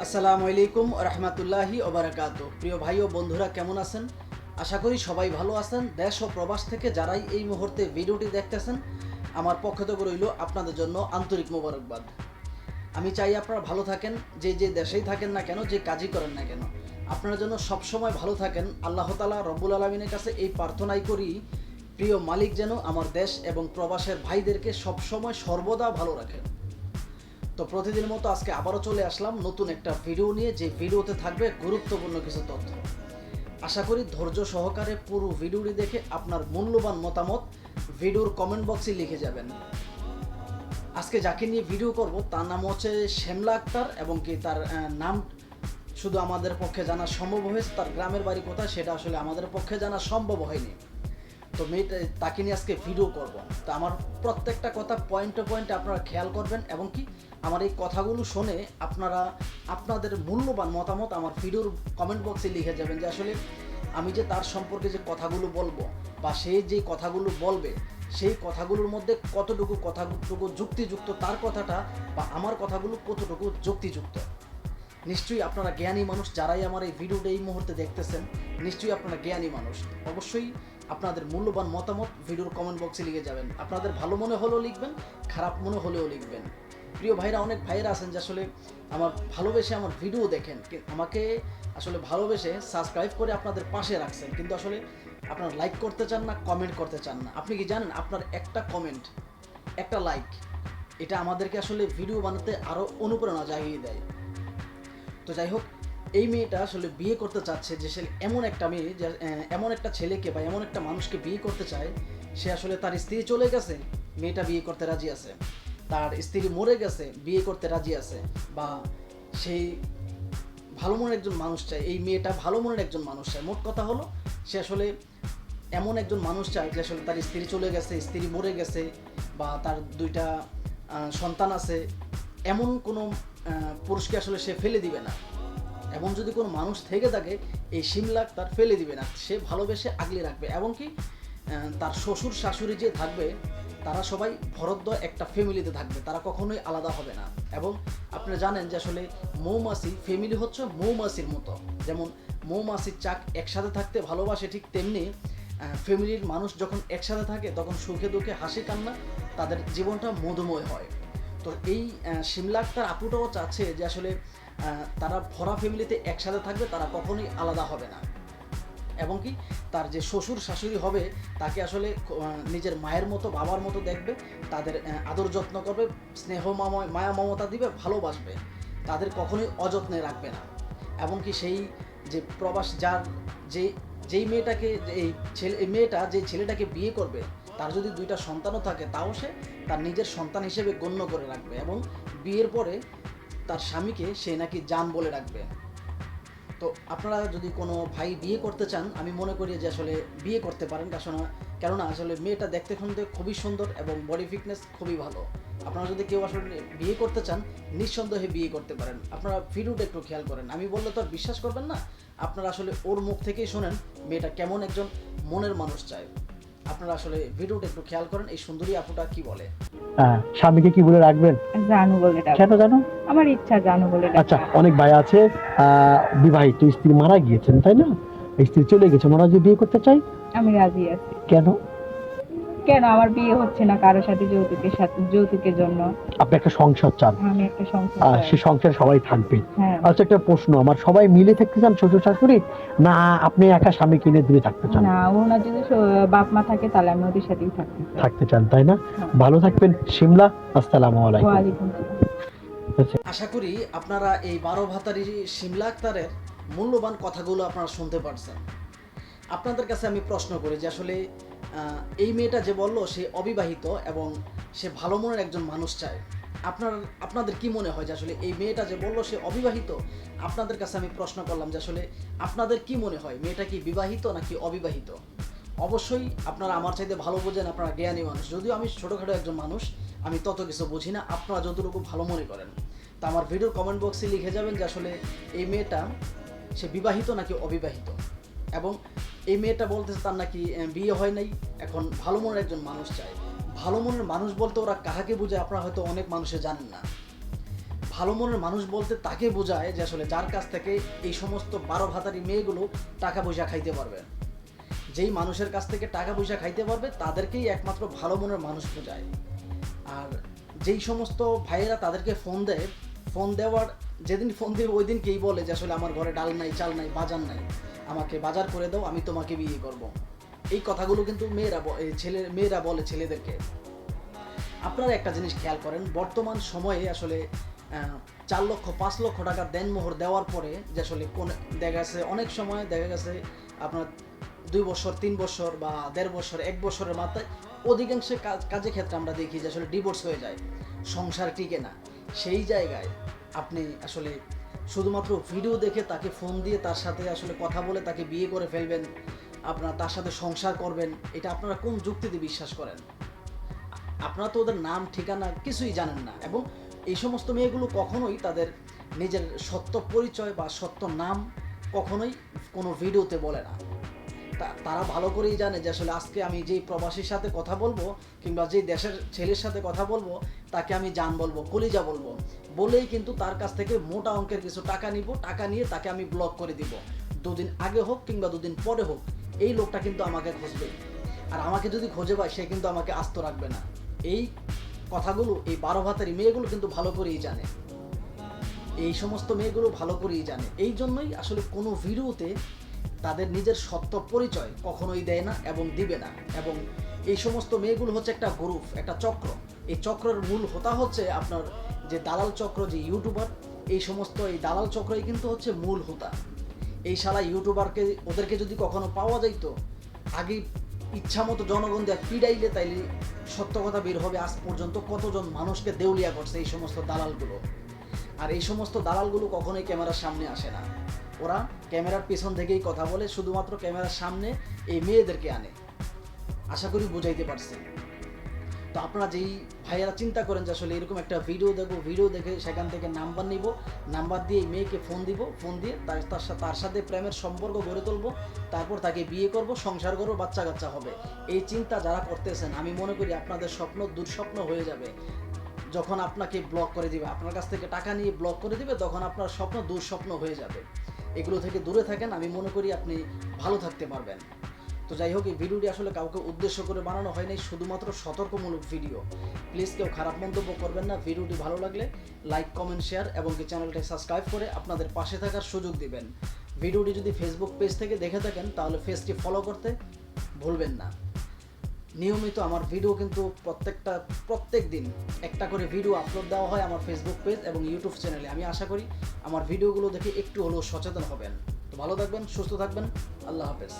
আসসালামু আলাইকুম রহমতুল্লাহি ওবারাকাতু। প্রিয় ভাই ও বন্ধুরা, কেমন আছেন? আশা করি সবাই ভালো আছেন। দেশ ও প্রবাস থেকে যারাই এই মুহূর্তে ভিডিওটি দেখতেছেন, আমার পক্ষ থেকে রইল আপনাদের জন্য আন্তরিক মোবারকবাদ। আমি চাই আপনারা ভালো থাকেন, যে যে দেশেই থাকেন না কেন, যে কাজই করেন না কেন, আপনার জন্য সবসময় ভালো থাকেন। আল্লাহ তাআলা রব্বুল আলামিনের কাছে এই প্রার্থনাই করি, প্রিয় মালিক যেন আমার দেশ এবং প্রবাসের ভাইদেরকে সবসময় সর্বদা ভালো রাখেন। তো প্রতিদিনের মতো আজকে আবারও চলে আসলাম নতুন একটা ভিডিও নিয়ে, যে ভিডিওতে থাকবে গুরুত্বপূর্ণ কিছু তথ্য। আশা করি ধৈর্য সহকারে পুরো ভিডিওটি দেখে আপনার মূল্যবান মতামত ভিডিওর কমেন্ট বক্সে লিখে যাবেন। আজকে যাকে নিয়ে ভিডিও করব তার নাম হচ্ছে শ্যামলা আক্তার, এবং কি তার নাম শুধু আমাদের পক্ষে জানা সম্ভব হয়েছে, তার গ্রামের বাড়ি কোথায় সেটা আসলে আমাদের পক্ষে জানা সম্ভব হয়নি। তো মেয়েটা তাকে নিয়ে আজকে ভিডিও করব। তো আমার প্রত্যেকটা কথা পয়েন্টে পয়েন্টে আপনারা খেয়াল করবেন, এবং কি আমার এই কথাগুলো শুনে আপনারা আপনাদের মূল্যবান মতামত আমার ভিডিওর কমেন্ট বক্সে লিখে যাবেন, যে আসলে আমি যে তার সম্পর্কে যে কথাগুলো বলবো বা সে যে কথাগুলো বলবে, সেই কথাগুলোর মধ্যে কতটুকু যুক্তিযুক্ত, তার কথাটা বা আমার কথাগুলো কতটুকু যুক্তিযুক্ত। নিশ্চয়ই আপনারা জ্ঞানী মানুষ, যারাই আমার এই ভিডিওটা এই মুহূর্তে দেখতেছেন, নিশ্চয়ই আপনারা জ্ঞানী মানুষ। অবশ্যই আপনাদের মূল্যবান মতামত ভিডিওর কমেন্ট বক্সে লিখে যাবেন। আপনাদের ভালো মনে হলেও লিখবেন, খারাপ মনে হলেও লিখবেন। প্রিয় ভাইরা, অনেক ভাইরা আছেন যে আসলে আমার ভালোবেসে আমার ভিডিও দেখেন, আমাকে আসলে ভালোবেসে সাবস্ক্রাইব করে আপনাদের পাশে রাখছেন, কিন্তু আসলে আপনারা লাইক করতে চান না, কমেন্ট করতে চান না। আপনি কি জানেন, আপনার একটা কমেন্ট, একটা লাইক, এটা আমাদেরকে আসলে ভিডিও বানাতে আরও অনুপ্রেরণা জাগিয়ে দেয়। তো যাই হোক, এই মেয়েটা আসলে বিয়ে করতে চাচ্ছে, যে সে এমন একটা মেয়ে, যে এমন একটা ছেলেকে বা এমন একটা মানুষকে বিয়ে করতে চায়, সে আসলে তার স্ত্রী চলে গেছে, মেয়েটা বিয়ে করতে রাজি আছে, তার স্ত্রী মরে গেছে, বিয়ে করতে রাজি আছে, বা সেই ভালো মনের একজন মানুষ চায়, এই মেয়েটা ভালো মনের একজন মানুষ চায়। মোট কথা হলো, সে আসলে এমন একজন মানুষ চায় যে আসলে তার স্ত্রী চলে গেছে, স্ত্রী মরে গেছে, বা তার দুইটা সন্তান আছে, এমন কোনো পুরুষকে আসলে সে ফেলে দিবে না। এমন যদি কোনো মানুষ থেকে থাকে, এই শিমলা তার ফেলে দিবে না, সে ভালোবেসে আগলে রাখবে। এবং কি তার শ্বশুর শাশুড়ি যে থাকবে, তারা সবাই ভরদ্বাজ একটা ফ্যামিলিতে থাকবে, তারা কখনোই আলাদা হবে না। এবং আপনারা জানেন যে আসলে মৌমাছি ফ্যামিলি হচ্ছে মৌমাছির মতো, যেমন মৌমাছির চাক একসাথে থাকতে ভালোবাসে, ঠিক তেমনি ফ্যামিলির মানুষ যখন একসাথে থাকে তখন সুখে দুঃখে হাসি কান্না তাদের জীবনটা মধুময় হয়। তো এই শিমলা আক্তার আপুটাও চাচ্ছে যে আসলে তারা ভরা ফ্যামিলিতে একসাথে থাকবে, তারা কখনোই আলাদা হবে না। এবং কি তার যে শ্বশুর শাশুড়ি হবে, তাকে আসলে নিজের মায়ের মতো, বাবার মতো দেখবে, তাদের আদর যত্ন করবে, স্নেহ মায়া মমতা দিবে, ভালোবাসবে, তাদের কখনোই অযত্নে রাখবে না। এবং কি সেই যে প্রবাস, যার যে যেই মেয়েটাকে, এই মেয়েটা যে ছেলেটাকে বিয়ে করবে, তার যদি দুইটা সন্তানও থাকে, তাও সে তার নিজের সন্তান হিসেবে গণ্য করে রাখবে, এবং বিয়ের পরে তার স্বামীকে সে নাকি জান বলে রাখবে। তো আপনারা যদি কোনো ভাই বিয়ে করতে চান, আমি মনে করি যে আসলে বিয়ে করতে পারেন, কেননা আসলে মেয়েটা দেখতে শুনতে খুবই সুন্দর এবং বডি ফিটনেস খুবই ভালো। আপনারা যদি কেউ আসলে বিয়ে করতে চান, নিঃসন্দেহে বিয়ে করতে পারেন। আপনারা ভিডিওটা একটু খেয়াল করেন, আমি বললে তো আর বিশ্বাস করবেন না, আপনারা আসলে ওর মুখ থেকেই শোনেন মেয়েটা কেমন একজন মনের মানুষ চায়। আপনারা আসলে ভিডিওটা একটু খেয়াল করেন, এই সুন্দরী আপুটা কি বলে। হ্যাঁ, স্বামীকে কি বলে রাখবেন? জানু বলে ডাকবো। কেন জানো? আমার ইচ্ছা জানু বলে ডাকবো। আচ্ছা, অনেক ভাই আছে বিবাহিত, স্ত্রী মারা গিয়েছেন, তাই না? স্ত্রী চলে গেছেন, ওরা যে বিয়ে করতে চাই, আমি রাজি আছি। কেন? কেন আমার বিয়ে হচ্ছে না কারোর সাথে, যৌতুকের জন্য? আপনি একটা সংসার চান, আমি একটা সংসার চাই। সে সংসারে সবাই থাকবে। হ্যাঁ। আচ্ছা, একটা প্রশ্ন আমার, সবাই মিলে থাকতে চান শ্বশুর শাশুড়ি, না আপনি একা স্বামী কিনে দূরে থাকতে চান? না, ওনার যদি বাপ মা থাকে তাহলে আমি ওদের সাথেই থাকতে চান, তাই না? হ্যাঁ। ভালো থাকবেন শিমলা। আসসালামু আলাইকুম। ওয়ালাইকুম আসসালাম। আশা করি আপনারা এই 12 ভাতারি শিমলা আক্তারের মূল্যবান কথাগুলো আপনারা শুনতে পারছেন। আপনাদের কাছে আমি প্রশ্ন করি যে আসলে এই মেয়েটা যে বলল সে অবিবাহিত এবং সে ভালো মনের একজন মানুষ চায়, আপনাদের কি মনে হয় যে আসলে এই মেয়েটা যে বলল সে অবিবাহিত? আপনাদের কাছে আমি প্রশ্ন করলাম যে আসলে আপনাদের কি মনে হয়, মেয়েটা কি বিবাহিত নাকি অবিবাহিত? অবশ্যই আপনারা আমার চাইতে ভালো বোঝেন, আপনারা জ্ঞানী মানুষ, যদিও আমি ছোটোখাটো একজন মানুষ, আমি তত কিছু বুঝি না, আপনারা যতটুকু ভালো মনে করেন। তা আমার ভিডিওর কমেন্ট বক্সে লিখে যাবেন যে আসলে এই মেয়েটা সে বিবাহিত নাকি অবিবাহিত। এবং এই মেয়েটা বলতেছে তার নাকি বিয়ে হয় নাই, এখন ভালো মনের একজন মানুষ চায়। ভালো মনের মানুষ বলতে ওরা কাহাকে বুঝে আপনারা হয়তো অনেক মানুষে জানেন না। ভালো মনের মানুষ বলতে তাকে বোঝায় যে আসলে যার কাছ থেকে এই সমস্ত 12 ভাতারি মেয়েগুলো টাকা পয়সা খাইতে পারবে। যেই মানুষের কাছ থেকে টাকা পয়সা খাইতে পারবে তাদেরকেই একমাত্র ভালো মনের মানুষ বোঝায়। আর যেই সমস্ত ভাইয়েরা তাদেরকে ফোন দেওয়ার যেদিন ফোন দেবে ওই দিনকেই বলে যে আসলে আমার ঘরে ডাল নাই, চাল নাই, বাজার নাই, আমাকে বাজার করে দাও, আমি তোমাকে বিয়ে করব। এই কথাগুলো কিন্তু মেয়েরা বলে ছেলেদেরকে। আপনারা একটা জিনিস খেয়াল করেন, বর্তমান সময়ে আসলে 4 লক্ষ 5 লক্ষ টাকা দেনমোহর দেওয়ার পরে যে আসলে দেখা গেছে অনেক সময় দেখা গেছে আপনার 2 বছর 3 বছর বা 1.5 বছর 1 বছরের মাথায় অধিকাংশ কাজের ক্ষেত্রে আমরা দেখি যে আসলে ডিভোর্স হয়ে যায়, সংসার টিকে না। সেই জায়গায় আপনি আসলে শুধুমাত্র ভিডিও দেখে তাকে ফোন দিয়ে তার সাথে আসলে কথা বলে তাকে বিয়ে করে ফেলবেন, আপনারা তার সাথে সংসার করবেন, এটা আপনারা কোন যুক্তিতে বিশ্বাস করেন? আপনারা তো ওদের নাম ঠিকানা কিছুই জানেন না, এবং এই সমস্ত মেয়েগুলো কখনোই তাদের নিজের সত্য পরিচয় বা সত্য নাম কখনোই কোনো ভিডিওতে বলে না। তারা ভালো করেই জানে যে আসলে আজকে আমি যেই প্রবাসীর সাথে কথা বলবো কিংবা যেই দেশের ছেলের সাথে কথা বলবো তাকে আমি জান বলবো, কলিজা বলবো, বলেই কিন্তু তার কাছ থেকে মোটা অঙ্কের কিছু টাকা নিব, টাকা নিয়ে তাকে আমি ব্লক করে দিব। 2 দিন আগে হোক কিংবা 2 দিন পরে হোক, এই লোকটা কিন্তু আমাকে খুঁজবে। আর আমাকে যদি খুঁজে পায় সে কিন্তু আমাকে আস্ত রাখবে না। এই কথাগুলো এই 12 ভাতারি মেয়েগুলো কিন্তু ভালো করেই জানে, এই সমস্ত মেয়েগুলো ভালো করেই জানে। এই জন্যই আসলে কোনো ভিডিওতে তাদের নিজের সত্য পরিচয় কখনোই দেয় না এবং দিবে না। এবং এই সমস্ত মেয়েগুলো হচ্ছে একটা গ্রুপ, একটা চক্র। এই চক্রের মূল হোতা হচ্ছে আপনার যে দালাল চক্র, যে ইউটিউবার, এই সমস্ত এই দালাল চক্রই কিন্তু হচ্ছে মূল হোতা। এই শালা ইউটিউবারকে ওদেরকে যদি কখনো পাওয়া যাইত, আগে ইচ্ছা মতো জনগণ দেয়া পিড়াইলে তাইলে সত্য কথা বের হবে। আজ পর্যন্ত কতজন মানুষকে দেউলিয়া করছে এই সমস্ত দালালগুলো। আর এই সমস্ত দালালগুলো কখনোই ক্যামেরার সামনে আসে না, ওরা ক্যামেরার পেছন থেকেই কথা বলে, শুধুমাত্র ক্যামেরার সামনে এই মেয়েদেরকে আনে। আশা করি বুঝাইতে পারছি। তো আপনারা যেই ভাইয়েরা চিন্তা করেন যে আসলে এরকম একটা ভিডিও দেখবো, ভিডিও দেখে সেখান থেকে নাম্বার নিব, নাম্বার দিয়ে এই মেয়েকে ফোন দিব, ফোন দিয়ে তার সাথে প্রেমের সম্পর্ক গড়ে তুলবো, তারপর তাকে বিয়ে করব, সংসার করবো, বাচ্চা কাচ্চা হবে, এই চিন্তা যারা করতেছেন আমি মনে করি আপনাদের স্বপ্ন দুঃস্বপ্ন হয়ে যাবে। যখন আপনাকে ব্লক করে দিবে, আপনার কাছ থেকে টাকা নিয়ে ব্লক করে দিবে, তখন আপনার স্বপ্ন দুঃস্বপ্ন হয়ে যাবে। এগুলো থেকে দূরে থাকেন, আমি মনে করি আপনি ভালো থাকতে পারবেন। তো যাই হোক, এই ভিডিওটি আসলে কাউকে উদ্দেশ্য করে বানানো হয় নাই, শুধুমাত্র সতর্কমূলক ভিডিও। প্লিজ কেউ খারাপ মন্তব্য করবেন না। ভিডিওটি ভালো লাগলে লাইক, কমেন্ট, শেয়ার এবং কি চ্যানেলটি সাবস্ক্রাইব করে আপনাদের পাশে থাকার সুযোগ দিবেন। ভিডিওটি যদি ফেসবুক পেজ থেকে দেখে থাকেন তাহলে পেজটি ফলো করতে ভুলবেন না। নিয়মিত আমার ভিডিও কিন্তু প্রত্যেক দিন একটা করে ভিডিও আপলোড দেওয়া হয় আমার ফেসবুক পেজ এবং ইউটিউব চ্যানেলে। আমি আশা করি আমার ভিডিওগুলো দেখে একটু হলেও সচেতন হবেন। তো ভালো থাকবেন, সুস্থ থাকবেন, আল্লাহ হাফেজ।